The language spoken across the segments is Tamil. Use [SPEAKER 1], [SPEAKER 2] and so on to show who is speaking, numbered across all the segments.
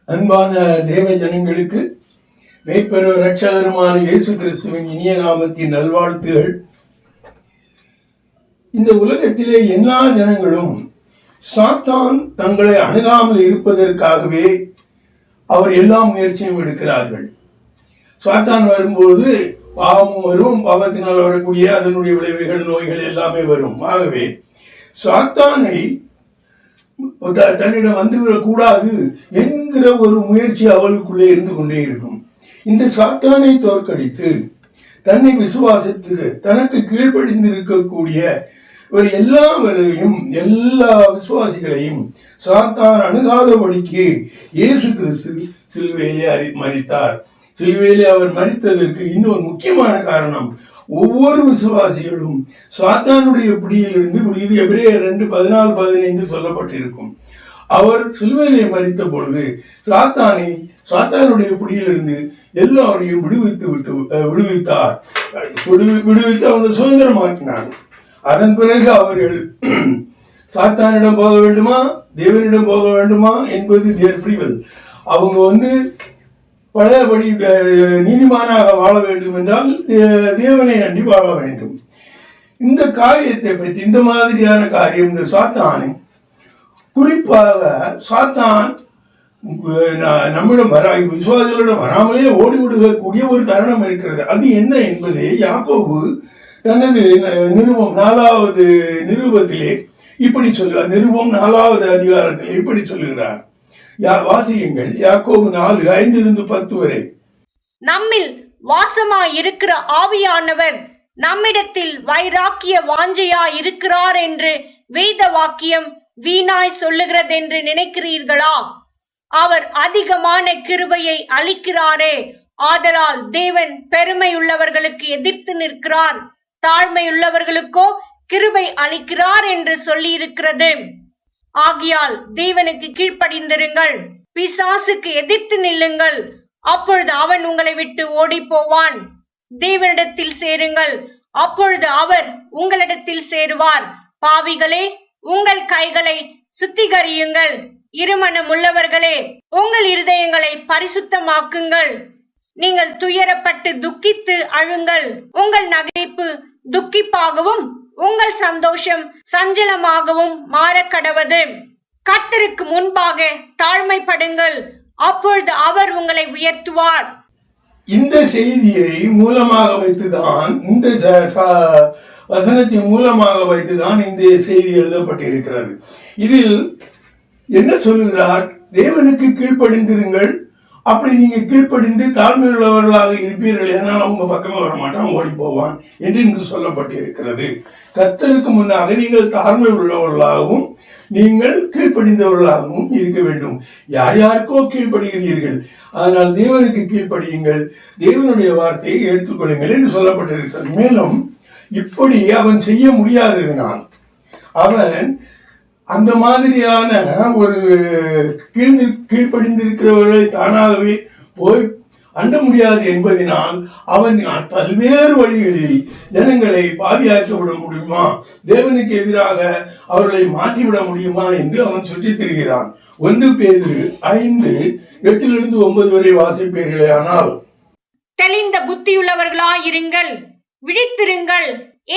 [SPEAKER 1] அன்பான தேவ ஜனங்களுக்கு மேய்ப்பெரும் இரட்சகருமான இயேசு கிறிஸ்துவின் இனிய நாமத்தின் நல்வாழ்த்துகள். இந்த உலகத்திலே எல்லா ஜனங்களும் சாத்தான் தங்களை அணுகாமல் இருப்பதற்காகவே அவர் எல்லா முயற்சியும் எடுக்கிறார்கள். சாத்தான் வரும்போது பாவமும் வரும், பாவத்தினால் வரக்கூடிய அதனுடைய விளைவுகள், நோய்கள் எல்லாமே வரும். ஆகவே சாத்தானை தன்னிடம் வந்துவிடக் கூடாது என்கிற ஒரு முயற்சி அவளுக்குள்ளே இருந்து கொண்டே இருக்கும். இந்த சாத்தானை தோற்கடித்து தன்னை விசுவாசத்துக்கு தனக்கு கீழ்ப்படிந்திருக்கக்கூடிய ஒரு எல்லா விசுவாசிகளையும் சாத்தான் அணுகாதபடிக்கு இயேசு கிறிஸ்து சிலுவையிலே மரித்தார். சிலுவையிலே அவர் மரித்ததற்கு இன்னொரு முக்கியமான காரணம், ஒவ்வொரு விசுவாசிகளும் சாத்தானுடைய பிடியிலிருந்து விடுகிறது. எபிரேயர் 2:14-15 சொல்லப்பட்டிருக்கும். அவர் சிலுவையிலே மரித்த பொழுது சாத்தானுடைய பிடியிலிருந்து எல்லாரையும் விடுவித்தார். விடுவித்து அவனை சுதந்திரமாக்கினார். அதன் பிறகு அவர்கள் சாத்தானிடம் போக வேண்டுமா தேவனிடம் போக வேண்டுமா என்பது தேர் ஃப்ரீ வில். அவங்க பழையபடி நீதிமானாக வாழ வேண்டும் என்றால் தேவனை அண்டி வாழ வேண்டும். இந்த காரியத்தை பற்றி, இந்த மாதிரியான காரியம், இந்த சாத்தானை குறிப்பாக சாத்தான் நம்மிடம் விசுவாசிகளிடம் வராமலே ஓடிவிடக்கூடிய ஒரு தருணம் இருக்கிறது. அது என்ன என்பதை யாக்கோபு தனது நிருபம் 4வது நிருபத்திலே இப்படி சொல்லுகிறார். நிருபம் 4வது அதிகாரத்திலே இப்படி சொல்லுகிறார். வாசியுங்கள். யாக்கோபு 4:5-10 வரை.
[SPEAKER 2] நம்மில் வாசமாய் இருக்கிற ஆவியானவர் நம்மிடத்தில் வைராக்கிய வாஞ்சையா இருக்கிறார் என்று வேத வாக்கியம் வீணாய் சொல்லுகிறதென்று நினைக்கிறீர்களா? அவர் அதிகமான கிருபையை அளிக்கிறாரே. ஆதலால் தேவன் பெருமை உள்ளவர்களுக்கு எதிர்த்து நிற்கிறார், தாழ்மையுள்ளவர்களுக்கோ கிருபை அளிக்கிறார் என்று சொல்லி இருக்கிறது. ஆகியால் தேவனுக்கு கீழ்ப்படிந்திருங்கள், பிசாசுக்கு எதிர்த்து நில்லுங்கள், அப்பொழுது அவன் உங்களை விட்டு ஓடி போவான். தேவனிடத்தில் சேருங்கள், அப்பொழுது அவர் உங்களிடத்தில் சேருவார். பாவிகளே, உங்கள் கைகளை சுத்திகரியுங்கள். இருமனம் உள்ளவர்களே, உங்கள் இருதயங்களை பரிசுத்தமாக்குங்கள். நீங்கள் துயரப்பட்டு துக்கித்து அழுங்கள். உங்கள் நகைப்பு துக்கிப்பாகவும் உங்கள் சந்தோஷம் சஞ்சலமாகவும் மாறக்கடவது. கர்த்தருக்கு முன்பாக தாழ்மைப்படுங்கள், அப்பொழுது அவர் உங்களை உயர்த்துவார்.
[SPEAKER 1] இந்த செய்தியை மூலமாக வைத்துதான், இந்த வசனத்தின் மூலமாக வைத்துதான் இந்த செய்தி எழுதப்பட்டிருக்கிறது. இதில் என்ன சொல்லுகிறார்? தேவனுக்கு கீழ்ப்படிந்திருங்கள். அப்படி நீங்க கீழ்ப்படிந்து தாழ்மையுள்ளவர்களாக இருப்பீர்கள், ஏனால் அவங்க பக்கமே வர மாட்டான், ஓடி போவான் என்று இங்கு சொல்லப்பட்டிருக்கிறது. கர்த்தருக்கு முன்னாக நீங்கள் தாழ்மை உள்ளவர்களாகவும் நீங்கள் கீழ்ப்படிந்தவர்களாகவும் இருக்க வேண்டும். யார் யாருக்கோ கீழ்ப்படுகிறீர்கள், அதனால் தேவனுக்கு கீழ்ப்படியுங்கள், தேவனுடைய வார்த்தையை எடுத்துக்கொள்ளுங்கள் என்று சொல்லப்பட்டிருக்கிறது. மேலும் இப்படி அவன் செய்ய முடியாததினால் அவன் அந்த மாதிரியான ஒரு கீழ்ப்படிந்திருக்கிறவர்களை தானாகவே போய் அண்ட முடியாது என்பதனால் அவன் பல்வேறு வழிகளில் ஜனங்களை பாவியாக்கிவிட முடியுமா, தேவனுக்கு எதிராக அவர்களை மாற்றிவிட முடியுமா என்று அவன் சுற்றித் திரிகிறான். 1 பேதுரு 5:8-9 வரை வாசிப்பீர்களே. ஆனால்
[SPEAKER 2] தெளிந்த புத்தியுள்ளவர்களாயிருங்கள், விழித்திருங்கள்.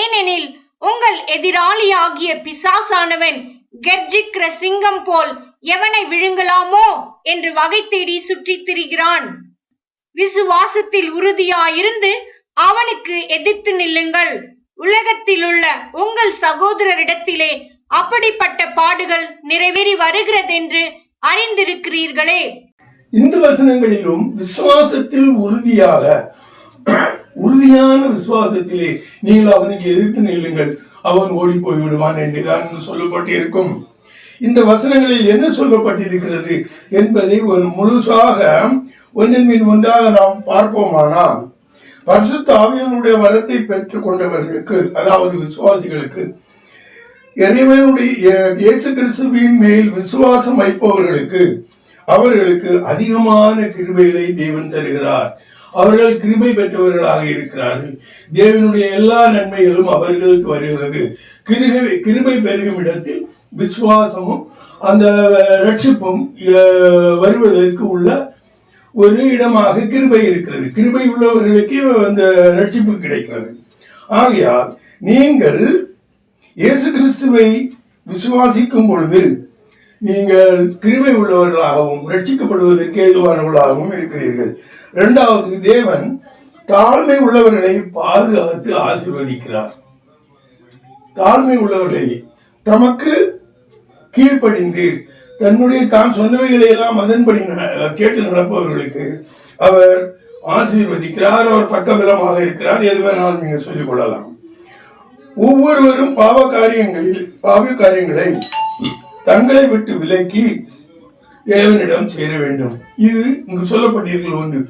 [SPEAKER 2] ஏனெனில் உங்கள் எதிராளியாகிய பிசாசானவன் கெர்ஜிக்கிற சிங்கம் போல் எவனை விழுங்கலாமோ என்று வகை தேடி சுற்றித் திரிகிறான். விசுவாசத்தில் உறுதியாயிருந்து அவனுக்கு எதிர்த்து நில்லுங்கள். உலகத்தில் உள்ள உங்கள் சகோதரரிடத்திலே அப்படிப்பட்ட பாடுகள் நிறைவேறி வருகிறதென்று அறிந்திருக்கிறீர்களே.
[SPEAKER 1] இந்த வசனங்களிலும் விசுவாசத்தில் உறுதியான விசுவாசத்திலே நீங்கள் அவனுக்கு எதிர்த்து நில்லுங்கள், அவன் ஓடி போய் விடுவான் என்றுதான் சொல்லப்பட்டிருக்கும். இந்த வசனங்களில் என்ன சொல்லப்பட்டிருக்கிறது என்பதை ஒரு முழுசாக ஒன்றின் மீது ஒன்றாக நாம் பார்ப்போமானால், பரிசுத்த ஆவியானுடைய வரத்தை பெற்றுக் கொண்டவர்களுக்கு, அதாவது விசுவாசிகளுக்கு, இறைவனுடைய இயேசு கிறிஸ்துவின் மேல் விசுவாசம் வைப்பவர்களுக்கு அவர்களுக்கு அதிகமான கிருபைகளை தேவன் தருகிறார். அவர்கள் கிருபை பெற்றவர்களாக இருக்கிறார்கள். தேவனுடைய எல்லா நன்மைகளும் அவர்களுக்கு வருகிறது. கிருபை பெருகும் இடத்தில் விசுவாசமும் அந்த ரட்சிப்பும் வருவதற்கு உள்ள ஒரு இடமாக கிருபை இருக்கிறது. கிருபை உள்ளவர்களுக்கு அந்த ரட்சிப்பு கிடைக்கிறது. ஆகையால் நீங்கள் இயேசு கிறிஸ்துவை விசுவாசிக்கும் பொழுது நீங்கள் கிருபை உள்ளவர்களாகவும் ரட்சிக்கப்படுவதற்கு ஏதுவானவர்களாகவும் இருக்கிறீர்கள். இரண்டாவது, தேவன் தாழ்மை உள்ளவர்களை பாதுகாத்து ஆசீர்வதிக்கிறார். தாழ்மை உள்ளவர்களை தமக்கு கீழ்ப்படிந்து தன்னுடைய தான் சொன்னவைகளை எல்லாம் அதன்படி கேட்டு நடப்பவர்களுக்கு அவர் ஆசீர்வதிக்கிறார். அவர் பக்கபலமாக இருக்கிறார். எது வேணாலும் நீங்க சொல்லிக் கொள்ளலாம். ஒவ்வொருவரும் பாவ காரியங்களை தங்களை விட்டு விலக்கி தேவனிடம் சேர வேண்டும். இது இங்கு சொல்லப்பட்டிருக்கிற ஒன்று.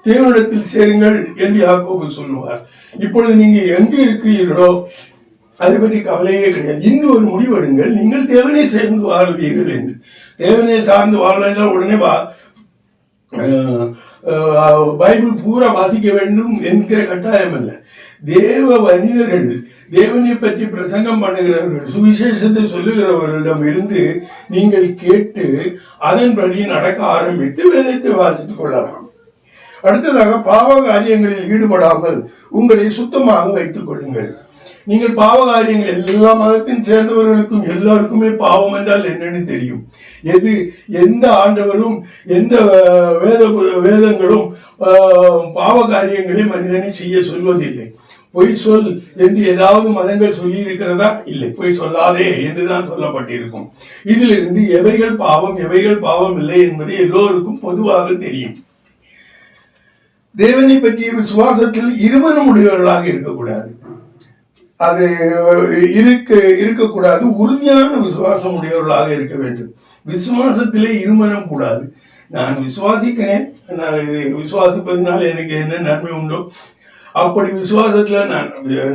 [SPEAKER 1] தேவனிடத்தில் சேருங்கள் என்று யாக்கோபு சொல்லுவார். இப்பொழுது நீங்க எங்க இருக்கிறீர்களோ அதை பற்றி கவலையே கிடையாது. இன்னும் ஒரு முடிவெடுங்கள், நீங்கள் தேவனை சேர்ந்து வாழ்வீர்கள் என்று. தேவனை சார்ந்து வாழ்ந்தால் உடனே பைபிள் பூரா வாசிக்க வேண்டும் என்கிற கட்டாயம் அல்ல. தேவ மனிதர்கள், தேவனை பற்றி பிரசங்கம் பண்ணுகிறவர்கள், சுவிசேஷத்தை சொல்லுகிறவர்களிடம் இருந்து நீங்கள் கேட்டு அதன்படி நடக்க ஆரம்பித்து வேதத்தை வாசித்துக் கொள்ளலாம். அடுத்ததாக, பாவ காரியங்களில் ஈடுபடாமல் உங்களை சுத்தமாக வைத்துக் கொள்ளுங்கள். நீங்கள் பாவ காரியங்கள் எல்லா மதத்தின் சேர்ந்தவர்களுக்கும் எல்லாருக்குமே பாவம் என்றால் என்னன்னு தெரியும். எந்த ஆண்டவரும் எந்த வேதங்களும் பாவ காரியங்களை மனிதனை செய்ய சொல்வதில்லை. பொய் சொல் என்று ஏதாவது மதங்கள் சொல்லி இருக்கிறதா? இல்லை. பொய் சொல்லாதே என்றுதான் சொல்லப்பட்டிருக்கும். இதிலிருந்து எவைகள் பாவம் எவைகள் பாவம் இல்லை என்பது எல்லோருக்கும் பொதுவாக தெரியும். தேவனை பற்றிய விசுவாசத்தில் இருமனம் உடையவர்களாக இருக்கக்கூடாது. அது இருக்கக்கூடாது. உறுதியான விசுவாசம் உடையவர்களாக இருக்க வேண்டும். விசுவாசத்திலே இருமனம் கூடாது. நான் விசுவாசிக்கிறேன், நான் விசுவாசிப்பதனால எனக்கு என்ன நன்மை உண்டோ, அப்படி விசுவாசத்துல நான்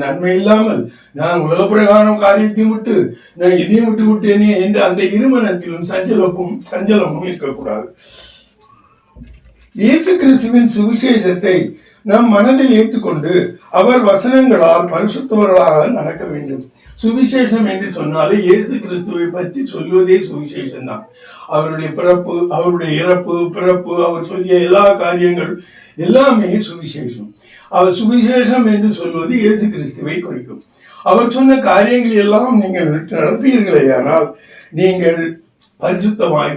[SPEAKER 1] நன்மை இல்லாமல் நான் உலக பிரகாரம் காரியத்தையும் விட்டு நான் இதையும் விட்டு விட்டேனே என்று அந்த இருமனத்திலும் சஞ்சலமும் இருக்கக்கூடாது. இயேசு கிறிஸ்துவின் சுவிசேஷத்தை நம் மனதில் ஏற்றுக்கொண்டு அவர் வசனங்களால் பரிசுத்தவர்களாக நடக்க வேண்டும். சுவிசேஷம் என்று சொன்னாலே இயேசு கிறிஸ்துவை பற்றி சொல்வதே சுவிசேஷம் தான். அவருடைய பிறப்பு, அவருடைய இறப்பு, பிறப்பு, அவர் சொல்லிய எல்லா காரியங்கள் எல்லாமே சுவிசேஷம். அவர் சுவிசேஷம் என்று சொல்வது இயேசு கிறிஸ்துவை குறிக்கும். அவர் சொன்ன காரியங்கள் எல்லாம் நீங்கள் நடப்பீர்களே ஆனால் நீங்கள் பரிசுத்தமாய்.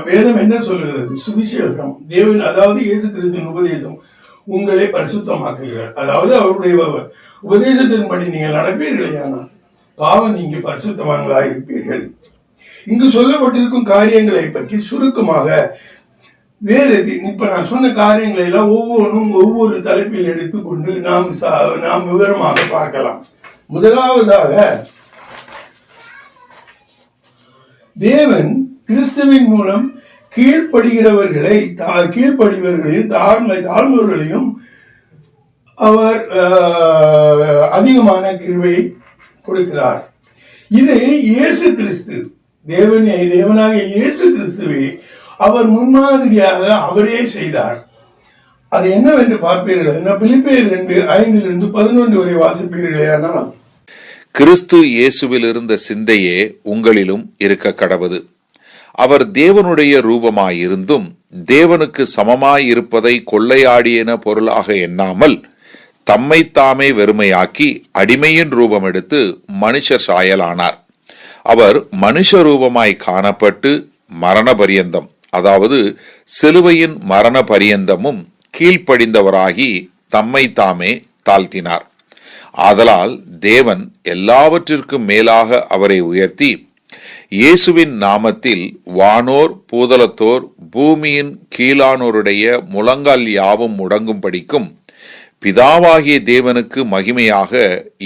[SPEAKER 1] வேதம் என்ன சொல்லுகிறது? சுவிசேஷம், தேவன், அதாவது இயேசு கிறிஸ்துவின் உபதேசம் உங்களை பரிசுத்தமாக்குகிறார். அதாவது அவருடைய உபதேசத்தின்படி நீங்கள் நடப்பீர்களே ஆனால் பாவம் நீங்க பரிசுத்தவான்களாக இருப்பீர்கள். இங்கு சொல்லப்பட்டிருக்கும் காரியங்களை பற்றி சுருக்கமாக வேதத்தில் இப்ப நான் சொன்ன காரியங்களை எல்லாம் ஒவ்வொன்றும் ஒவ்வொரு தலைப்பில் எடுத்துக்கொண்டு நாம் விவரமாக பார்க்கலாம். முதலாவதாக, தேவன் கிறிஸ்துவின் மூலம் கீழ்ப்படிவர்களையும் தாழ்ந்தவர்களையும் அவர் அதிகமான கிருபையை கொடுக்கிறார். இதை இயேசு கிறிஸ்து, தேவனாகிய இயேசு கிறிஸ்துவை அவர் முன்மாதிரியாக அவரே செய்தார். அது என்னவென்று பார்ப்பீர்கள். பிலிப்பியர் 2:5-11 வரை வாசிப்பீர்களே. ஆனால்
[SPEAKER 3] கிறிஸ்து இயேசுவில் இருந்த சிந்தையே உங்களிலும் இருக்க கடவது. அவர் தேவனுடைய ரூபமாயிருந்தும் தேவனுக்கு சமமாயிருப்பதை கொள்ளையாடியன பொருளாக எண்ணாமல் தம்மை தாமே வெறுமையாக்கி அடிமையின் ரூபம் எடுத்து மனுஷர் சாயலானார். அவர் மனுஷ ரூபமாய் காணப்பட்டு மரண பரியந்தம், அதாவது சிலுவையின் மரண பரியந்தமும் கீழ்ப்படிந்தவராகி தம்மை தாமே தாழ்த்தினார். ஆதலால் தேவன் எல்லாவற்றிற்கும் மேலாக அவரை உயர்த்தி இயேசுவின் நாமத்தில் வானோர் பூதலத்தோர் பூமியின் கீழானோருடைய முழங்கால் யாவும் முடங்கும்படிக்கும் பிதாவாகிய தேவனுக்கு மகிமையாக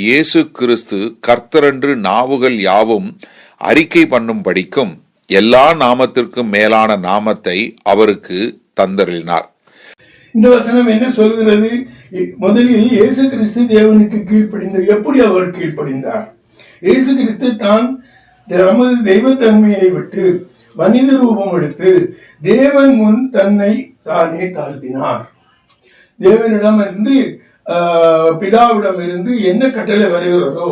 [SPEAKER 3] இயேசு கிறிஸ்து கர்த்தரென்று நாவுகள் யாவும் அறிக்கை பண்ணும்படிக்கும் எல்லா நாமத்திற்கும் மேலான நாமத்தை அவருக்கு தந்தருளினார்.
[SPEAKER 1] இந்த வசனம் என்ன சொல்கிறது? முதலில் இயேசு கிறிஸ்து தேவனுக்கு கீழ்ப்படிந்தார். எப்படி அவர் கீழ்ப்படிந்தார்? இயேசு கிறிஸ்து தான் நமது தெய்வத்தன்மையை விட்டு மனித ரூபம் எடுத்து தேவன் முன் தன்னை தானே தாழ்த்தினார். தேவனிடம் இருந்து பிதாவிடம் இருந்து என்ன கட்டளை வருகிறதோ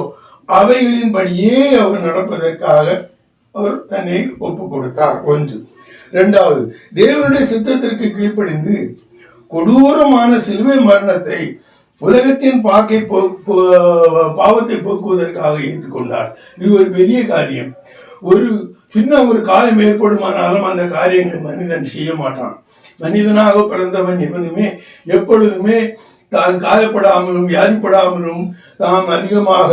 [SPEAKER 1] அவைகளின்படியே அவர் நடப்பதற்காக அவர் தன்னை ஒப்பு கொடுத்தார். ஒன்று. இரண்டாவது, தேவனுடைய சித்தத்திற்கு கீழ்ப்படிந்து கொடூரமான சிலுவை மரணத்தை உலகத்தின் பாவத்தை போக்குவதற்காக ஏற்றுக்கொண்டார். இது ஒரு பெரிய காரியம். ஒரு சின்ன ஒரு காயம் ஏற்படுமானாலும் அந்த காரியங்களை மனிதன் செய்ய மாட்டான். மனிதனாக பிறந்தவன் எவனுமே எப்பொழுதுமே தான் காயப்படாமலும் வியாதிப்படாமலும் தாம் அதிகமாக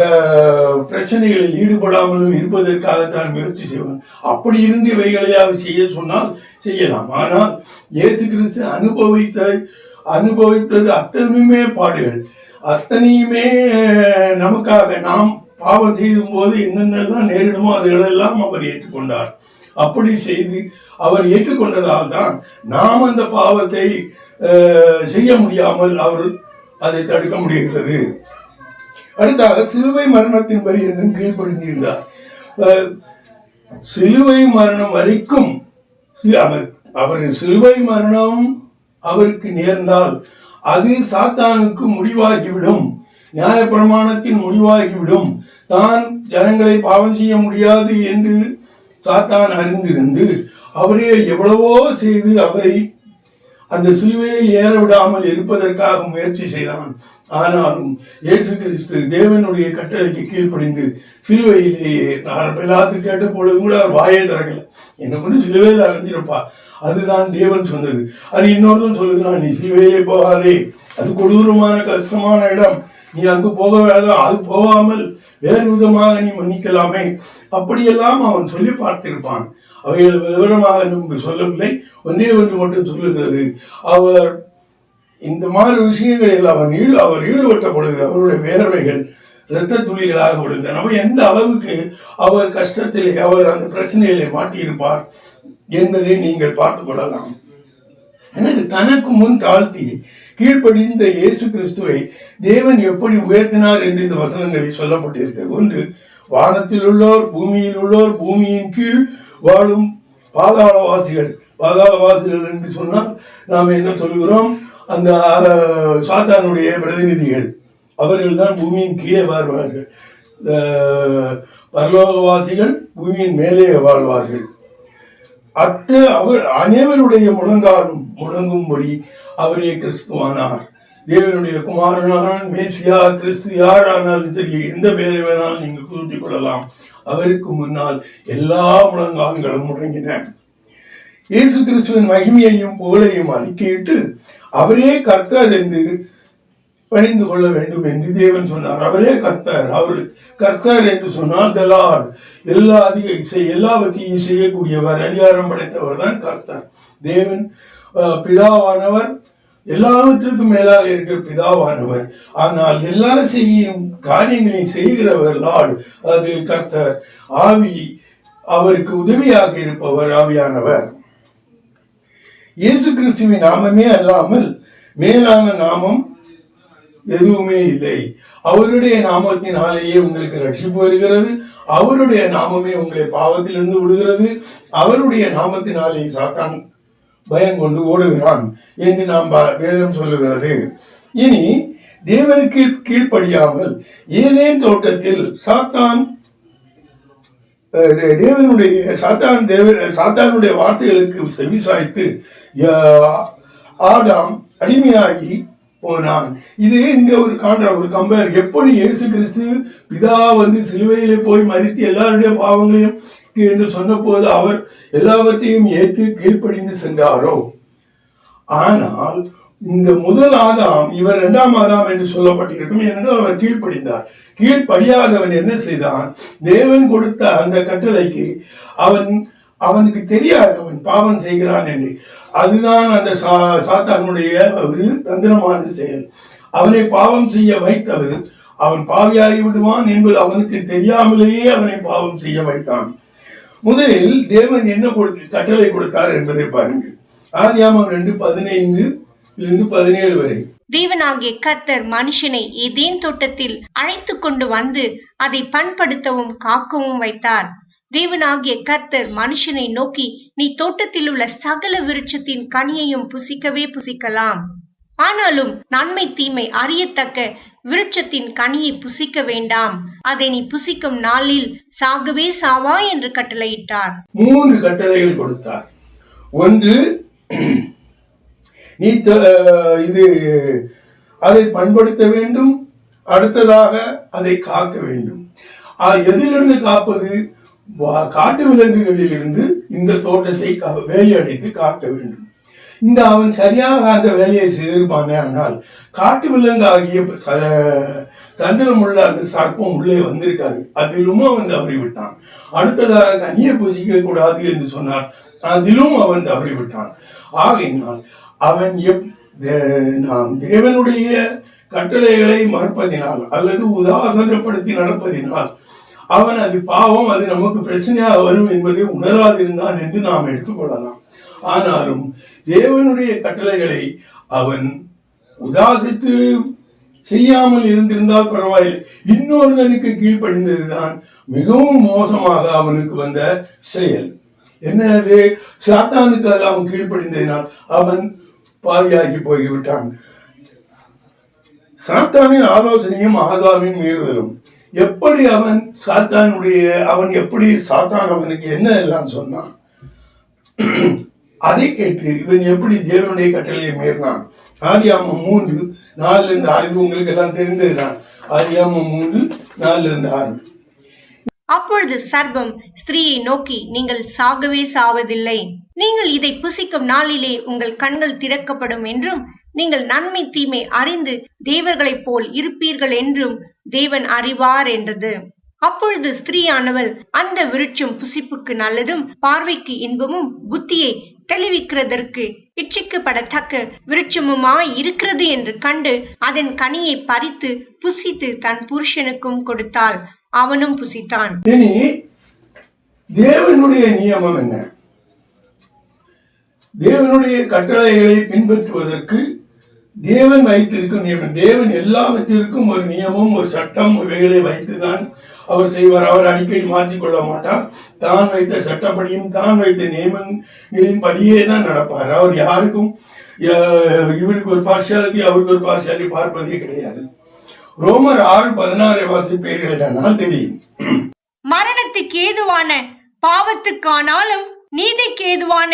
[SPEAKER 1] பிரச்சனைகளில் ஈடுபடாமலும் இருப்பதற்காக தான் முயற்சி செய்வான். அப்படி இருந்து இவைகளையாவது செய்ய சொன்னால் செய்யலாம். ஆனால் இயேசு கிறிஸ்து அனுபவித்தது அத்தனையுமே பாடுகள், அத்தனையுமே நமக்காக. நாம் பாவம் செய்யும் போது என்னென்னலாம் நேரிடுமோ அதுகளெல்லாம் அவர் ஏற்றுக்கொண்டார். அப்படி செய்து அவர் ஏற்றுக்கொண்டதால் தான் நாம் அந்த பாவத்தை செய்ய முடியாமல் அவர் அதை தடுக்க முடிகிறது. அடுத்தாக சிலுவை மரணத்தின் படி என்றும் கீழ்ப்படுத்தியிருந்தார். சிலுவை மரணம் வரைக்கும் அவர் சிலுவை மரணம் அவருக்கு நேர்ந்தால் அது சாத்தானுக்கு முடிவாகிவிடும், நியாயப்பிரமாணத்தின் முடிவாகிவிடும். தான் ஜனங்களை பாவம் செய்ய முடியாது என்று சாத்தான் அறிந்திருந்து அவரே எவ்வளவோ செய்து அவரை அந்த சிலுவையில் ஏற விடாமல் இருப்பதற்காக முயற்சி செய்தான். ஆனாலும் இயேசு கிறிஸ்து தேவனுடைய கட்டளைக்கு கீழ்ப்படிந்து சிலுவையிலேயே பிலாத்து கேட்ட பொழுது கூட அவர் வாயை திறக்கல. என்ன கொண்டு சிலுவையில் அடைஞ்சிருப்பா, அதுதான் தேவன் சொன்னது. அது இன்னொருதான் சொல்லுகிறான், நீ சிலுவையிலே போகாதே, அது கொடூரமான கஷ்டமான இடம், நீ அங்கு போக வேண்டாம், அது போகாமல் வேறு விதமாக நீ மன்னிக்கலாமே. அப்படியெல்லாம் அவன் சொல்லி பார்த்திருப்பான். அவைகள் விவரமாக நமக்கு சொல்லவில்லை. ஒன்றே ஒன்று மட்டும் சொல்லுகிறது, அவர் இந்த மாதிரி விஷயங்களில் அவர் ஈடுபட்ட பொழுது அவருடைய வேர்வைகள் இரத்த துளிகளாக விழுந்தன. நம்ம எந்த அளவுக்கு அவர் கஷ்டத்திலே அவர் அந்த பிரச்சனையிலே மாட்டியிருப்பார் என்பதை நீங்கள் பார்த்துக் கொள்ளலாம். எனக்கு தனக்கு முன் தாழ்த்தி கீழ்ப்படிந்த இயேசு கிறிஸ்துவை தேவன் எப்படி உயர்த்தினார் என்று இந்த வசனங்களில் சொல்லப்பட்டிருக்கிறது. ஒன்று, வானத்தில் உள்ளோர் பூமியில் உள்ளோர் பூமியின் கீழ் வாழும் பாதாளவாசிகள். பாதாளவாசிகள் என்று சொன்னால் நாம் என்ன சொல்கிறோம், அந்த சாத்தானுடைய பிரதிநிதிகள், அவர்கள் தான் பூமியின் கீழே வாழ்வார்கள். பரலோகவாசிகள் பூமியின் மேலே வாழ்வார்கள். அவர் அனைவருடைய முழங்காலும் முழங்கும்படி அவரே கிறிஸ்துவானார். தேவனுடைய குமாரனான மேசியா கிறிஸ்து யாரானாலும் தெரியும், எந்த பெயரை வேணாலும் நீங்கள் கூட்டிக் கொள்ளலாம். அவருக்கு முன்னால் எல்லா முழங்கால்களும் முழங்கின. இயேசு கிறிஸ்துவின் மகிமையையும் புகழையும் அறிக்கையிட்டு அவரே கர்த்தர் என்று பணிந்து கொள்ள வேண்டும் என்று தேவன் சொன்னார். அவரே கர்த்தர். அவர் கர்த்தர் என்று சொன்னால் த லார்ட், எல்லாவற்றையும் செய்யக்கூடியவர், அதிகாரம் படைத்தவர் தான் கர்த்தர். தேவன் பிதாவானவர், எல்லாவற்றிற்கும் மேலாக இருக்கிற பிதாவானவர். ஆனால் எல்லா செய்யும் காரியங்களையும் செய்கிறவர் லார்ட், அது கர்த்தர். ஆவி, அவருக்கு உதவியாக இருப்பவர் ஆவியானவர். இயேசு கிறிஸ்துவின் நாமமே அல்லாமல் மேலான நாமம் எதுவுமே இல்லை. அவருடைய நாமத்தினாலேயே உங்களுக்கு ரட்சிப்பு வருகிறது. அவருடைய நாமமே உங்களை பாவத்திலிருந்து விடுகிறது. அவருடைய நாமத்தினாலே சாத்தான் பயம் கொண்டு ஓடுகிறான் என்று நாம் வேதம் சொல்லுகிறது. இனி தேவனுக்கு கீழ்ப்படியாமல் ஏதேன் தோட்டத்தில் சாத்தானுடைய வார்த்தைகளுக்கு செவிசாய்த்து ஆதாம் அடிமையாகி போனான். இது இங்க ஒரு கம்பேர். எப்படி இயேசு கிறிஸ்து பிதா சிலுவையிலே போய் மரித்து எல்லாருடைய பாவங்களையும் என்று சொன்ன போது அவர் எல்லாவற்றையும் ஏற்று கீழ்ப்படிந்து சென்றாரோ, ஆனால் இந்த முதல் ஆதாம், இவர் இரண்டாம் ஆதாம் என்று சொல்லப்பட்டிருக்கும். ஏனென்றால் அவர் கீழ்ப்படிந்தார். கீழ்ப்படியாதவன் என்ன செய்தான், தேவன் கொடுத்த அந்த கட்டளைக்கு அவனுக்கு தெரியாது அவன் பாவம் செய்கிறான் என்று. அதுதான் அந்த சாத்தானுடைய ஒரு தந்திரமான செயல். அவனை பாவம் செய்ய வைத்தது, அவன் பாவியாகி விடுவான் என்பது அவனுக்கு தெரியாமலேயே அவனை பாவம் செய்ய வைத்தான். முதலில் தேவன் என்ன கட்டளை கொடுத்தார் என்பதை பாருங்கள். ஆதியாகமம் 2:15-17 வரை.
[SPEAKER 2] தேவனாகிய கர்த்தர் மனுஷனை ஏதேன் தோட்டத்தில் அழைத்து கொண்டு வந்து அதை பண்படுத்தவும் காக்கவும் வைத்தார். தேவனாகிய கர்த்தர் மனுஷனை நோக்கி, நீ தோட்டத்தில் உள்ள சகல விருட்சத்தின் கனியையும் புசிக்கவே புசிக்கலாம், ஆனாலும் நன்மை தீமை அறியத்தக்க விருட்சத்தின் கனியை புசிக்க வேண்டாம், அதை நீ புசிக்கும் நாளில் சாகவே சாவாய் என்று கட்டளையிட்டார்.
[SPEAKER 1] 3 கட்டளைகள் கொடுத்தார். ஒன்று, நீ இது அதை பண்படுத்த வேண்டும். அடுத்ததாக அதை காக்க வேண்டும். எதிலிருந்து காப்பது? காட்டு விலங்குகளில் இருந்து இந்த தோட்டத்தை வேலையடைத்து காக்க வேண்டும். இந்த அவன் சரியாக அந்த வேலையை செய்திருப்பானே, ஆனால் காட்டு விலங்கு ஆகிய தந்திரமுள்ள அந்த சர்ப்பம் உள்ளே வந்திருக்காது. அதிலும் அவன் தவறிவிட்டான். அடுத்ததாக கனியை புசிக்க கூடாது என்று சொன்னார். அதிலும் அவன் தவறிவிட்டான். ஆகையினால் அவன் நாம் தேவனுடைய கட்டளைகளை மறப்பதினால் அல்லது உதாசனப்படுத்தி நடப்பதினால் அவன் அது பாவம், அது நமக்கு பிரச்சனையாக வரும் என்பதை உணராதிருந்தான் என்று நாம் எடுத்துக்கொள்ளலாம். ஆனாலும் தேவனுடைய கட்டளைகளை அவன் உதாசித்து செய்யாமல் இருந்திருந்தால் பரவாயில்லை. இன்னொருவனுக்கு கீழ்ப்படிந்ததுதான் மிகவும் மோசமாக அவனுக்கு வந்த செயல். என்னது? சாத்தானுக்காக அவன் கீழ்ப்படிந்ததினால் அவன் பாவியாகி போய்விட்டான். சாத்தானின் ஆலோசனையும் ஆதாமின் மீறுதலும். எப்படி அவன் எப்படி சாத்தான் அவனுக்கு என்ன எல்லாம் சொன்னான், அதை கேட்டு இவன் எப்படி தேவனுடைய கட்டளையை மீறினான். ஆதியாகமம் 3:4-6 உங்களுக்கு எல்லாம் தெரிந்ததுதான். ஆதியாகமம் 3:4-6.
[SPEAKER 2] அப்பொழுது சர்ப்பம் ஸ்திரீயை நோக்கி, நீங்கள் சாகவே சாவதில்லை, நீங்கள் இதை புசிக்கும் நாளிலே உங்கள் கண்கள் திறக்கப்படும் என்றும் நீங்கள் நன்மை தீமை அறிந்து தேவர்களைப் போல் இருப்பீர்கள் என்றும் தேவன் அறிவார் என்றது. அப்பொழுது ஸ்திரீயானவள் அந்த விருட்சம் புசிப்புக்கு நல்லதும் பார்வைக்கு இன்பமும் புத்தியை தெளிவிக்கிறதற்கு இச்சிக்கப்படத்தக்க விருட்சமுமாய் இருக்கிறது என்று கண்டு அதன் கனியை பறித்து புசித்து தன் புருஷனுக்கும் கொடுத்தாள். அவனும் புசித்தான்.
[SPEAKER 1] இனி தேவனுடைய நியமம் என்ன? தேவனுடைய கட்டளைகளை பின்பற்றுவதற்கு தேவன் வைத்திருக்கும் நியமம். தேவன் எல்லாவற்றிற்கும் ஒரு நியமம், ஒரு சட்டம், இவைகளை வைத்துதான் அவர் செய்வார். அவர் அடிக்கடி மாற்றிக்கொள்ள மாட்டார். தான் வைத்த சட்டப்படியும் தான் வைத்த நியமங்களின் படியே தான் நடப்பார். அவர் யாருக்கும் இவருக்கு ஒரு பார்ஷியாலிட்டி அவருக்கு ஒரு பார்ஷியாலிட்டி பார்ப்பதே கிடையாது. ரோமர் 6:16 வாசிப்பீர்களானால் தெரியும்.
[SPEAKER 2] மரணத்துக்கு ஏதுவான பாவத்துக்கானாலும் நீதிக்கு ஏதுவான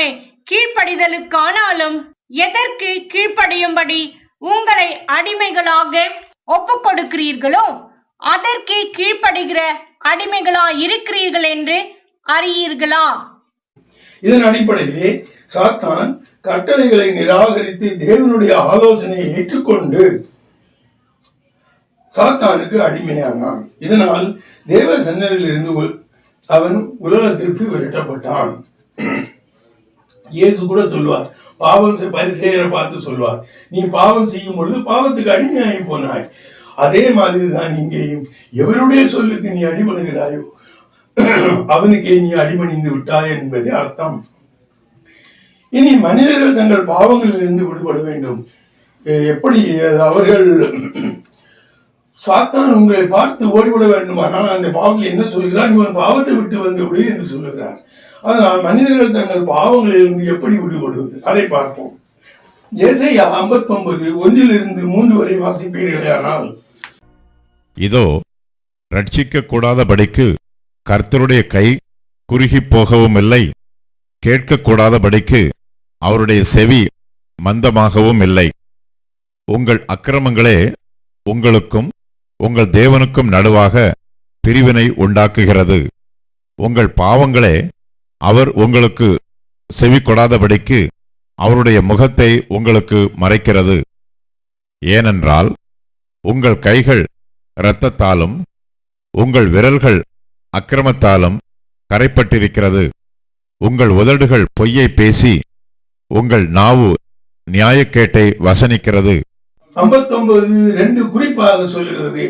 [SPEAKER 2] கீழ்ப்படிதலுக்கானாலும் எதற்கு கீழ்ப்படியும்படி உங்களை அடிமைகளாக ஒப்புக் கொடுக்கிறீர்களோ அதற்கே கீழ்ப்படுகிற அடிமைகளா இருக்கிறீர்கள் என்று அறியீர்களா?
[SPEAKER 1] இதன் அடிப்படையிலே சாத்தான் கட்டளைகளை நிராகரித்து தேவனுடைய ஆலோசனையை ஏற்றுக்கொண்டு சாத்தானுக்கு அடிமையானான். இதனால் தேவ சன்னதியிலிருந்து அவன் உலகத்திற்கு விரட்டப்பட்டான். இயேசு கூட சொல்வார், பாவம் பரிசேயரை பார்த்து சொல்வார், நீ பாவம் செய்யும் பொழுது பாவத்துக்கு அடிமையாகி போனாய். அதே மாதிரி தான் இங்கேயும் எவருடைய சொல்லுக்கு நீ அடிபடுகிறாயோ அவனுக்கே நீ அடிபணிந்து விட்டாய் என்பதே அர்த்தம். இனி மனிதர்கள் தங்கள் பாவங்களில் இருந்து விடுபட வேண்டும். எப்படி அவர்கள் சாத்தான் உங்களை பார்த்து ஓடிவிட வேண்டுமானால் அந்த பாவத்தில் என்ன சொல்கிறார்? நீ உன் பாவத்தை விட்டு வந்து விடு என்று சொல்லுகிறார். அதனால் மனிதர்கள் தங்கள் பாவங்களில் இருந்து எப்படி விடுபடுவது அதை பார்ப்போம். ஏசாயா 59:1-3 வரை வாசிப்பீர்களானால்,
[SPEAKER 4] இதோ ரட்சிக்க கூடாதபடிக்கு கர்த்தருடைய கை குறுகி போகவும் இல்லை, கேட்கக்கூடாதபடிக்கு அவருடைய செவி மந்தமாகவும் இல்லை. உங்கள் அக்கிரமங்களே உங்களுக்கும் உங்கள் தேவனுக்கும் நடுவாக பிரிவினை உண்டாக்குகிறது. உங்கள் பாவங்களே அவர் உங்களுக்கு செவி கொடாதபடிக்கு அவருடைய முகத்தை உங்களுக்கு மறைக்கிறது. ஏனென்றால் உங்கள் கைகள் இரத்தத்தாலும் உங்கள் விரல்கள் அக்கிரமத்தாலும் கரைப்பட்டிருக்கிறது. உங்கள் உதடுகள் பொய்யை பேசி உங்கள் நாவு நியாயக்கேட்டை வசனிக்கிறது.
[SPEAKER 1] 59:2 குறிப்பாக சொல்லுகிறது,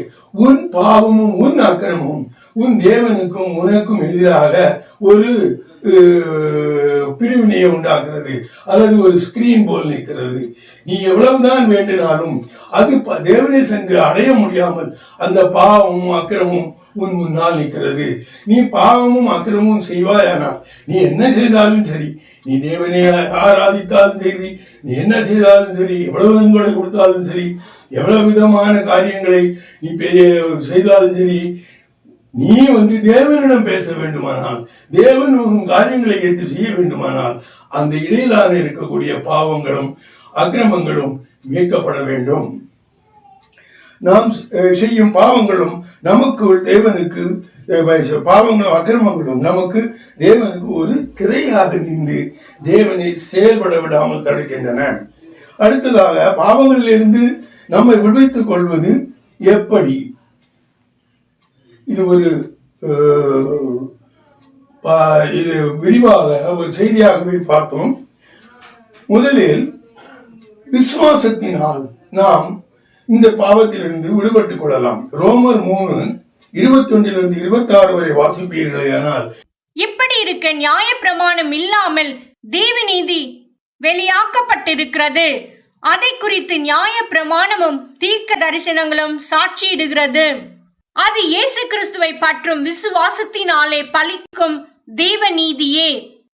[SPEAKER 1] உன் பாவமும் உன் அக்கிரமும் உன் தேவனுக்கும் உனக்கும் எதிராக ஒரு பிரிவினையை உண்டாக்குறது, அல்லது ஒரு ஸ்கிரீன் போல் நிற்கிறது. நீ எவ்வளவுதான் வேண்டினாலும் அது தேவனை சென்று அடைய முடியாமல் அந்த பாவமும் அக்கிரமும் உன் முன்னால் நிற்கிறது. நீ பாவமும் அக்கிரமும் செய்வாயானால், நீ என்ன செய்தாலும் சரி, நீ தேவனை ஆராதித்தாலும் சரி, நீ என்ன செய்தாலும் சரி, எவ்வளவு நன்கொடை கொடுத்தாலும் சரி, எவ்வளவு விதமான காரியங்களை நீ செய்தாலும் சரி, நீ தேவனிடம் பேச வேண்டுமானால், தேவன் உன் காரியங்களை ஏற்று செய்ய வேண்டுமானால், அந்த இடையிலான இருக்கக்கூடிய பாவங்களும் அக்கிரமங்களும் மீட்கப்பட வேண்டும். நாம் செய்யும் பாவங்களும் நமக்குள் தேவனுக்கு, பாவங்களும் அக்கிரமங்களும் நமக்கு தேவனுக்கு ஒரு திரையாக நின்று தேவனை செயல்பட விடாமல் தடுக்கின்றன. அடுத்ததாக, பாவங்களிலிருந்து நம்மை விடுவித்துக் கொள்வது எப்படி? இது விரிவாக ஒரு செய்தியாகவே பார்த்தோம். முதலில் விசுவாசத்தினால் நாம் இந்த பாவத்திலிருந்து விடுபட்டுக் கொள்ளலாம். ரோமர் 3:21-26 வரை வாசிப்பீர்களேயானால்,
[SPEAKER 2] இப்படி இருக்க நியாய பிரமாணம் இல்லாமல் தேவநீதி வெளியாக்கப்பட்டிருக்கிறது. அதை குறித்து நியாய பிரமாணமும் தீர்க்க தரிசனங்களும் சாட்சியிடுகிறது. அது இயேசு கிறிஸ்துவை பற்றும் விசுவாசத்தினாலே பலிக்கும் தேவநீதியே.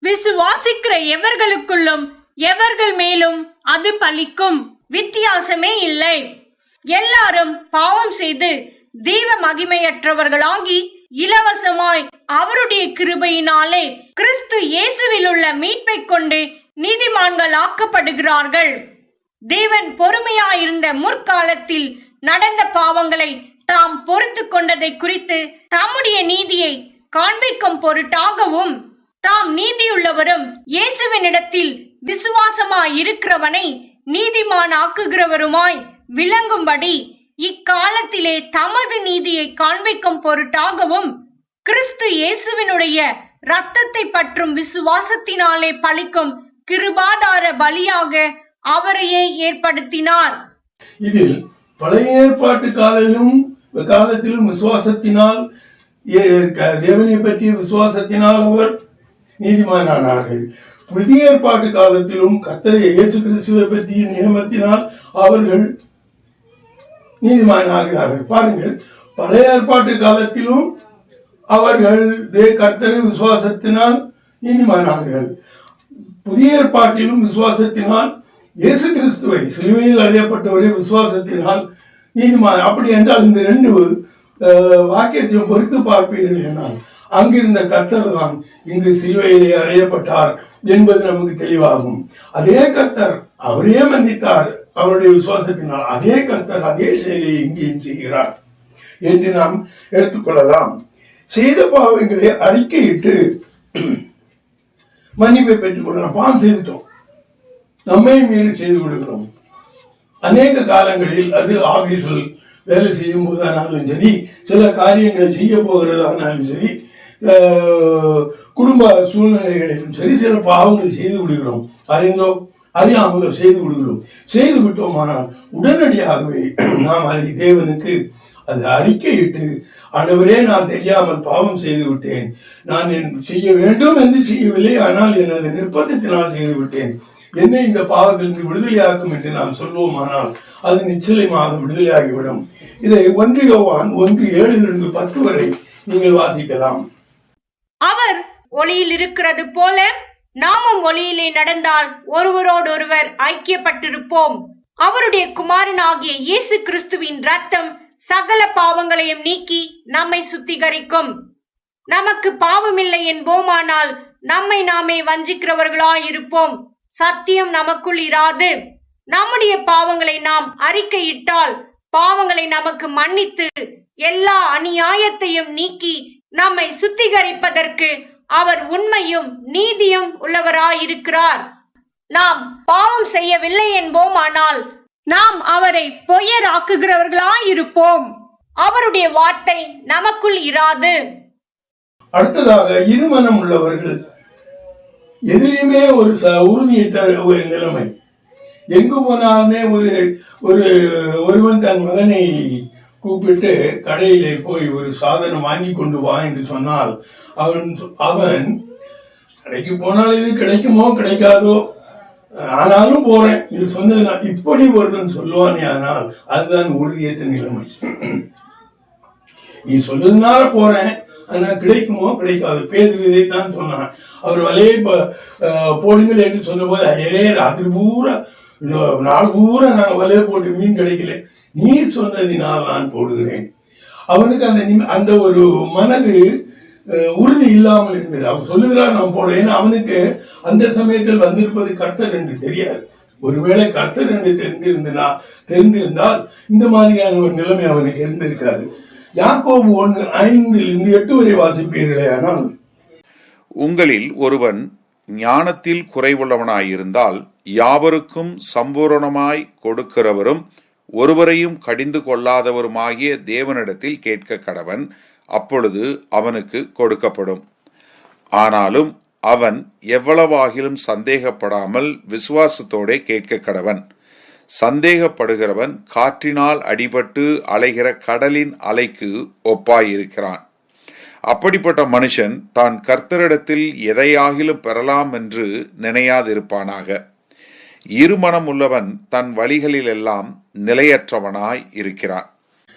[SPEAKER 2] விசுவாசிக்கிற எவர்களுக்குள்ளும் எவர்கள் மேலும் அது பலிக்கும். வித்தியாசமே இல்லை. எல்லாரும் பாவம் செய்து தெய்வ மகிமையற்றவர்களாகி இலவசமாய் அவருடைய கிருபையினாலே கிறிஸ்து இயேசுவில் உள்ள மீட்பை கொண்டு நீதிமான்கள் ஆக்கப்படுகிறார்கள். தேவன் பொறுமையாயிருந்த முற்காலத்தில் நடந்த பாவங்களை தாம் பொறுத்து கொண்டதை குறித்து தம்முடைய நீதியை காண்பிக்கும் பொருட்டாகவும், தாம் நீதியுள்ளவரும் இயேசுவினிடத்தில் விசுவாசமாய் இருக்கிறவனை நீதிமான் ஆக்குகிறவருமாய் விளங்கும்படி இக்காலத்திலே தமது நீதியை காண்பிக்கும் பொருட்டாகவும் கிறிஸ்து இயேசுவினுடைய இரத்தத்தை பற்றும் விசுவாசத்தினாலே பலிக்கும் கிருபாதார பலியாக அவரையே ஏற்படுத்தினார்.
[SPEAKER 1] இதில் பழைய ஏற்பாட்டு காலத்திலும் விசுவாசத்தினால், தேவனை பற்றிய விசுவாசத்தினால் அவர் நீதிமானானார்கள். புதிய ஏற்பாட்டு காலத்திலும் கர்த்தரை இயேசு கிறிஸ்துவை பற்றிய நியமத்தினால் அவர்கள் நீதிமானாகிறார்கள். பாருங்கள், பழைய ஏற்பாட்டு காலத்திலும் அவர்கள் கர்த்தரை விசுவாசத்தினால் நீதிமானார்கள். புதிய ஏற்பாட்டிலும் விசுவாசத்தினால் இயேசு கிறிஸ்துவை சிலுவையில் அறியப்பட்டவரை விசுவாசத்தினால் நீதிமான். அப்படி என்றால் இந்த ரெண்டு வாக்கியத்தையும் பொறுத்து பார்ப்பீர்கள் என்றால், அங்கிருந்த கர்த்தர் தான் இங்கு சிலுவையிலே அறையப்பட்டார் என்பது நமக்கு தெளிவாகும். அதே கர்த்தர் அவரே மன்னித்தார் அவருடைய விசுவாசத்தினால். அதே கர்த்தர் அதே செயலை இங்கேயும் செய்கிறார் என்று நாம் எடுத்துக்கொள்ளலாம். செய்த பாவங்களை அறிக்கையிட்டு மன்னிப்பை பெற்றுக் கொள்ளலாம். பாவம் செய்துட்டோம், நம்மை மீறி செய்து விடுகிறோம். அநேக காலங்களில் அது ஆபீஸில் வேலை செய்யும் போதானாலும் சரி, சில காரியங்களை செய்ய போகிறதானாலும் சரி, குடும்ப சூழ்நிலைகளிலும் சரி, சில பாவங்களை செய்து விடுகிறோம். அறிந்தோ அறியாமலோ செய்து விடுகிறோம். செய்து விட்டோமானால் உடனடியாகவே நாம் அதை தேவனுக்கு அந்த அறிக்கையிட்டு, ஆண்டவரே, நான் தெரியாமல் பாவம் செய்து விட்டேன், நான் செய்ய வேண்டும் என்று செய்யவில்லை, ஆனால் எனது நிர்பந்தத்தினால் செய்து விட்டேன், என்னை இந்த பாவத்திலிருந்து விடுதலையாக்கும் என்று நாம் சொல்வோமானால் அது நிச்சயமாக விடுதலையாகிவிடும். இதை 1 யோவான் 1:7-10 வரை நீங்கள் வாசிக்கலாம்.
[SPEAKER 2] அவர் ஒளியில் இருக்கிறது போல நாமும் ஒளியிலே நடந்தால் ஒருவரோடொருவர் ஐக்கியப்பட்டிருப்போம். அவருடைய குமாரனாகிய இயேசு கிறிஸ்துவின் இரத்தம் சகல பாவங்களையும் நீக்கி நம்மை சுத்திகரிக்கும். நமக்கு பாவமில்லை என்போமானால் நம்மை நாமே வஞ்சிக்கிறவர்களாயிருப்போம், சத்தியம் நமக்குள் இராது. நம்முடைய பாவங்களை நாம் அறிக்கையிட்டால் பாவங்களை நமக்கு மன்னித்து எல்லா அநியாயத்தையும் நீக்கி நம்மை சுத்திகரிப்பதற்கு அவர் உண்மையும் நீதியும் உள்ளவராயிருக்கிறார். நாம் பாவம் செய்யவில்லை என்போமானால் நாம் அவரை பொய்யராக்குகிறவர்களாயிருப்போம், அவருடைய வார்த்தை நமக்குள் இராது.
[SPEAKER 1] அடுத்ததாக, இருமனம் உள்ளவர்கள். எதிலையுமே ஒரு உறுதியற்ற நிலைமை. எங்கு போனாலுமே ஒருவன் தன் மகனை கூப்பிட்டு கடையிலே போய் ஒரு சாதனம் வாங்கி கொண்டு வா என்று சொன்னால் அவன் கடைக்கு போனால் இது கிடைக்குமோ கிடைக்காதோ, ஆனாலும் போறேன், இது சொன்னது நான் இப்படி ஒருவன் சொல்லுவானே, ஆனால் அதுதான் உறுதியற்ற நிலைமை. நீ சொல்லுறதுனால போறேன், ஆனா கிடைக்குமோ கிடைக்காது. பேதுரு இதைத்தான் சொன்னான். அவர் வலையை போடுங்கள் என்று சொன்னபோது, ஐயரே ராத்திரி பூரா நாள் பூரா நான் வலையை போட்டு மீன் கிடைக்கல, நீர் சொன்னதினால் நான் போடுகிறேன். அவனுக்கு அந்த ஒரு மனது உறுதி இல்லாமல் இருந்தது. அவன் சொல்லுகிறார் நான் போடுவேன். அவனுக்கு அந்த சமயத்தில் வந்திருப்பது கர்த்தர் என்று தெரியாது. ஒருவேளை கர்த்தர் என்று தெரிந்திருந்தால் இந்த மாதிரியான ஒரு நிலைமை அவனுக்கு இருந்திருக்காது. யாக்கோபு 1:5-8 வரை வாசிப்பீர்களே. ஆனால்
[SPEAKER 3] உங்களில் ஒருவன் ஞானத்தில் குறைவுள்ளவனாயிருந்தால் யாவருக்கும் சம்பூரணமாய் கொடுக்கிறவரும் ஒருவரையும் கடிந்து கொள்ளாதவருமாகிய தேவனிடத்தில் கேட்க கடவன், அப்பொழுது அவனுக்கு கொடுக்கப்படும். ஆனாலும் அவன் எவ்வளவாகிலும் சந்தேகப்படாமல் விசுவாசத்தோடே கேட்க கடவன். சந்தேகப்படுகிறவன் காற்றினால் அடிபட்டு அலைகிற கடலின் அலைக்கு ஒப்பாயிருக்கிறான். அப்படிப்பட்ட மனுஷன் தான் கர்த்தரிடத்தில் எதையாகிலும் பெறலாம் என்று நினையாதிருப்பானாக. இருமனம் உள்ளவன் தன் வழிகளில் எல்லாம் நிலையற்றவனாய் இருக்கிறான்.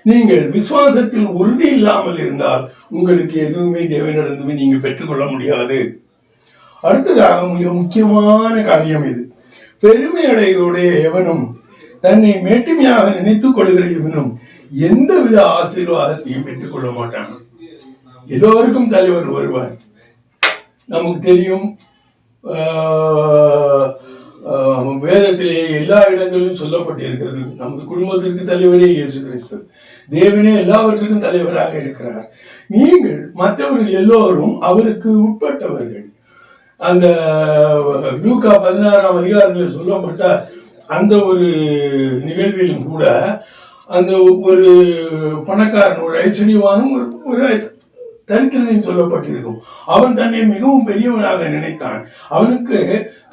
[SPEAKER 1] நீங்கள் விசுவாசத்தில் உறுதி இல்லாமல் இருந்தால் உங்களுக்கு எதுவுமே தேவனிடமே நீங்க பெற்றுக்கொள்ள முடியாது. அடுத்ததாக மிக முக்கியமான காரியம் இது. பெருமை அடைவருடைய எவனும் தன்னை மேட்டுமையாக நினைத்துக் கொள்கிற எவனும் எந்தவித ஆசீர்வாதத்தையும் பெற்றுக்கொள்ள மாட்டான். எல்லோருக்கும் தலைவர் வருவார். நமக்கு தெரியும், வேதத்திலே எல்லா இடங்களிலும் சொல்லப்பட்டிருக்கிறது, நமது குடும்பத்திற்கு தலைவரே இயேசு கிறிஸ்து. தேவனே எல்லாவற்றுக்கும் தலைவராக இருக்கிறார். நீங்கள் மற்றவர்கள் எல்லோரும் அவருக்கு உட்பட்டவர்கள். அந்த லூக்கா 16ஆம் அதிகாரத்தில் சொல்லப்பட்ட அந்த ஒரு நிகழ்விலும் கூட அந்த ஒரு பணக்காரன், ஒரு ஐஸ்வர்யவானும் ஒரு தரித்திரனை சொல்லப்பட்டிருக்கும். அவன் தன்னை மிகவும் பெரியவனாக நினைத்தான். அவனுக்கு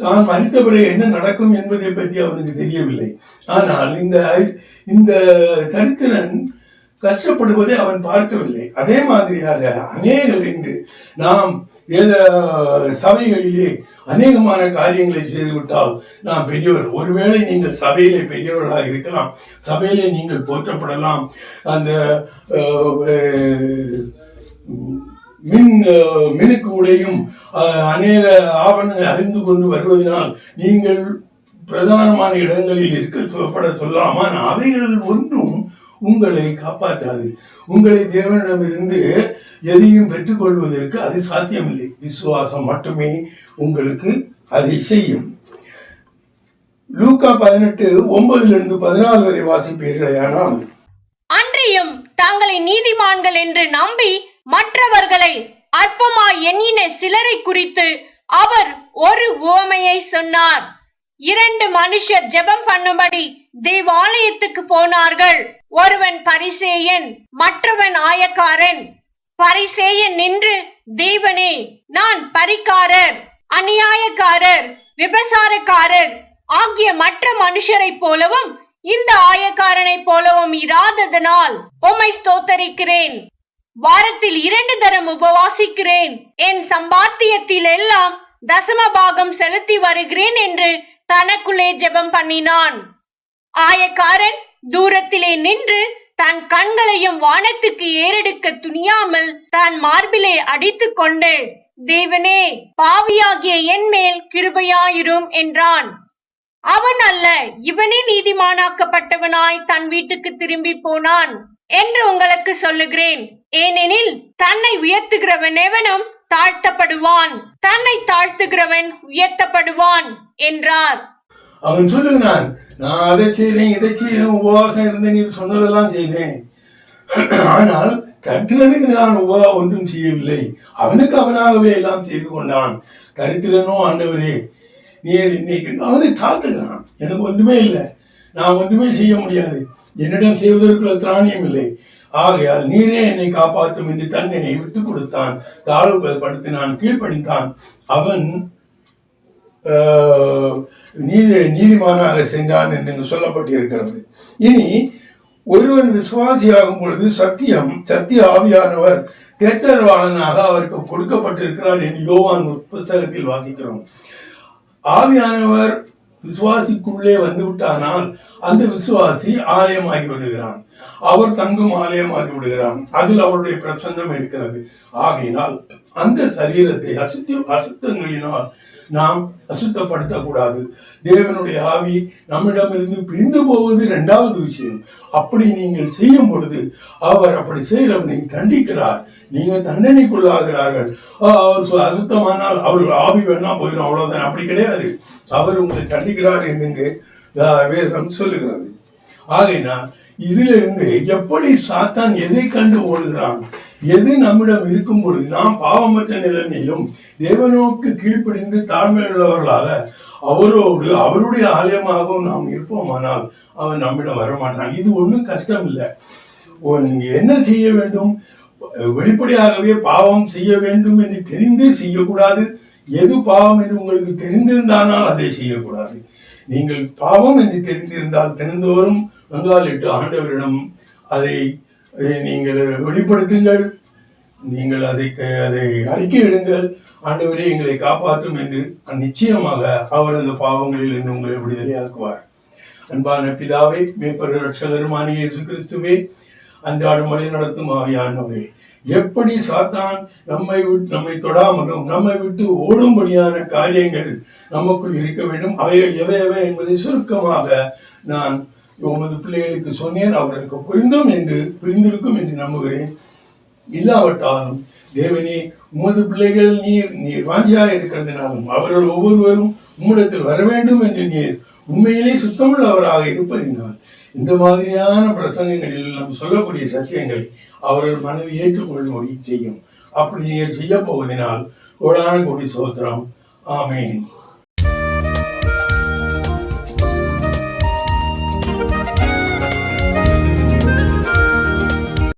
[SPEAKER 1] தான் மரித்த பிறகு என்ன நடக்கும் என்பதை பற்றி அவனுக்கு தெரியவில்லை. ஆனால் இந்த தரித்திரன் கஷ்டப்படுவதை அவன் பார்க்கவில்லை. அதே மாதிரியாக அநேகர் இன்று நாம் சபைகளிலே அநேகமான காரியங்களை செய்துவிட்டால் நாம் பெரியவர். ஒருவேளை நீங்கள் சபையிலே பெரியவர்களாக இருக்கலாம், சபையிலே நீங்கள் போற்றப்படலாம். அந்த மினுக்கு உடையும் அநேக ஆவணங்களை அறிந்து கொண்டு வருவதனால் நீங்கள் பிரதானமான இடங்களில் இருக்கப்பட சொல்லலாமா? அவைகள் ஒன்றும் உங்களை காப்பாற்றாது. உங்களை தேவனிடமிருந்து எதையும் பெற்றுக்கொள்வதற்கு அது சாத்தியமில்லை. விசுவாசம் மட்டுமே உங்களுக்கு அதை செய்யும். லூக்கா 18:9-14 வரை வாசிப்பீர்களேயானால்,
[SPEAKER 2] அன்றியும் தங்களை நீதிமான்கள் என்று நம்பி மற்றவர்களை அற்பமாய் எண்ணின சிலரை குறித்து அவர் ஒரு உவமையை சொன்னார். 2 மனுஷர் ஜெபம் பண்ணும்படி தேவாலயத்துக்கு போனார்கள். ஒருவன் பரிசேயன், மற்றவன் ஆயக்காரன். பரிசேயன் நின்று, தேவனே, நான் பரிகாரர், அநியாயக்காரர், விபசாரக்காரர் ஆகிய மற்ற மனுஷரை போலவும் இந்த ஆயக்காரனை போலவும் இராததனால் உம்மை ஸ்தோத்தரிக்கிறேன். வாரத்தில் 2 தரம் உபவாசிக்கிறேன். என் சம்பாத்தியத்தில் எல்லாம் தசம பாகம் செலுத்தி வருகிறேன் என்று தனக்குள்ளே ஜெபம் பண்ணினான். ஆயக்காரன் தூரத்திலே நின்று தன் கண்களையும் வானத்துக்கு ஏறெடுக்க துணியாமல் தன் மார்பிலே அடித்து கொண்டு, தேவனே, பாவியாகிய என் மேல் கிருபையாயிரும் என்றான். அவன் அல்ல, இவனே நீதிமானாக்கப்பட்டவனாய் தன் வீட்டுக்கு திரும்பி போனான் என்று உங்களுக்கு சொல்லுகிறேன். ஏனெனில் தன்னை உயர்த்துகிறவன் எவனும் தாழ்த்தப்படுவான், தன்னை தாழ்த்துகிறவன் உயர்த்தப்படுவான் என்றார்.
[SPEAKER 1] அவன் சொல்லுகிறான், நான் அதை செய்தேன், இதை செய்தேன், உபவாசம் இருந்தேன், நீ சொன்னதெல்லாம் செய்தேன். ஆனால் கர்த்தனுக்கு நான் ஒன்றும் செய்யவில்லை. அவனுக்கு அவனாகவே எல்லாம் செய்து கொண்டான். தரித்திரனோ, ஆண்டவரே நீர் இன்னைக்கு அவனை தாழ்த்துகிறான். எனக்கு ஒன்றுமே இல்லை, நான் ஒன்றுமே செய்ய முடியாது, என்னிடம் செய்வதற்குள்ள திராணியம் இல்லை, ஆகையால் நீரே என்னை காப்பாற்றும் என்று தன்னை விட்டு கொடுத்தான், தாழ்வுபடுத்தினான், கீழ்ப்படித்தான். அவன் நீதிமானாக சென்றான் என்று சொல்லப்பட்டிருக்கிறது. இனி ஒருவன் விசுவாசியாகும் பொழுது சத்திய ஆவியானவர் தேற்றரவாளனாக அவருக்கு கொடுக்கப்பட்டிருக்கிறார் என்று யோவான் புஸ்தகத்தில் வாசிக்கிறோம். ஆவியானவர் விசுவாசிக்குள்ளே வந்து விட்டானால் அந்த விசுவாசி ஆலயமாகி விடுகிறான். அவர் தங்கும் ஆலயமாகி விடுகிறான். அதில் அவருடைய பிரசன்னம் இருக்கிறது. ஆகையினால் அந்த சரீரத்தை அசுத்தங்களினால் நாம் அசுத்தப்படுத்தக்கூடாது. தேவனுடைய ஆவி நம்மிடமிருந்து பிரிந்து போவது இரண்டாவது விஷயம். அப்படி நீங்கள் செய்யும் பொழுது அவர் அப்படி செய்கிறவனை தண்டிக்கிறார். நீங்கள் தண்டனைக்குள்ளாகிறார்கள். அவர் அசுத்தமானால் அவர்கள் ஆவி வேணா போயிடும், அவ்வளவுதான். அப்படி கிடையாது. அவர் உங்களை தண்டிக்கிறார் என்று வேதம் சொல்லுகிறது. ஆகையினால் இதிலிருந்து எப்படி சாத்தான் எதை கண்டு ஓடுகிறான், எது நம்மிடம் இருக்கும் பொழுது நாம் பாவமற்ற நிலைமையிலும் தேவனோக்கு கீழ்ப்படிந்து தாழ்மையுள்ளவர்களாக அவரோடு அவருடைய ஆலயமாகவும் நாம் இருப்போமானால் அவன் நம்மிடம் வரமாட்டான். இது ஒன்றும் கஷ்டம் இல்லை. நீங்க என்ன செய்ய வேண்டும்? வெளிப்படையாகவே பாவம் செய்ய வேண்டும் என்று தெரிந்து செய்யக்கூடாது. எது பாவம் என்று உங்களுக்கு தெரிந்திருந்தானால் அதை செய்யக்கூடாது. நீங்கள் பாவம் என்று தெரிந்திருந்தால் தினந்தோறும் வெங்காலிட்டு ஆண்டவரிடம் அதை நீங்கள் வெளிப்படுத்துங்கள். நீங்கள் அதை அறிக்கையிடுங்கள். ஆண்டவரே எங்களை காப்பாற்றும் என்று நிச்சயமாக அவர் அந்த பாவங்களில் இருந்து உங்களை விடுதலையாக்குவார். அன்பான பிதாவே, மேய்ப்பர் ரட்சகருமான இயேசு கிறிஸ்துவே, அன்றாடம் வழி நடத்தும் ஆவியானவரே, எப்படி சாத்தான் நம்மை தொடாமலும் நம்மை விட்டு ஓடும்படியான காரியங்கள் நமக்குள் இருக்க வேண்டும், அவைகள் எவை என்பதை சுருக்கமாக நான் உமது பிள்ளைகளுக்கு சொன்னேன். அவர்களுக்கு புரிந்திருக்கும் என்று நம்புகிறேன். இல்லாவிட்டாலும் தேவனே, உமது பிள்ளைகள் நீர் வாஞ்சியாக இருக்கிறதுனாலும் அவர்கள் ஒவ்வொருவரும் உம்மிடத்தில் வர வேண்டும் என்று நீர் உண்மையிலே சுத்தமுள்ளவராக இருப்பதினால் இந்த மாதிரியான பிரசங்கங்களில் நாம் சொல்லக்கூடிய சத்தியங்களை அவர்கள் மனதை ஏற்றுக்கொள்ளும்படி செய்யும். அப்படி நீர் செய்ய போவதனால் கோடான கோடி ஸ்தோத்திரம். ஆமேன்.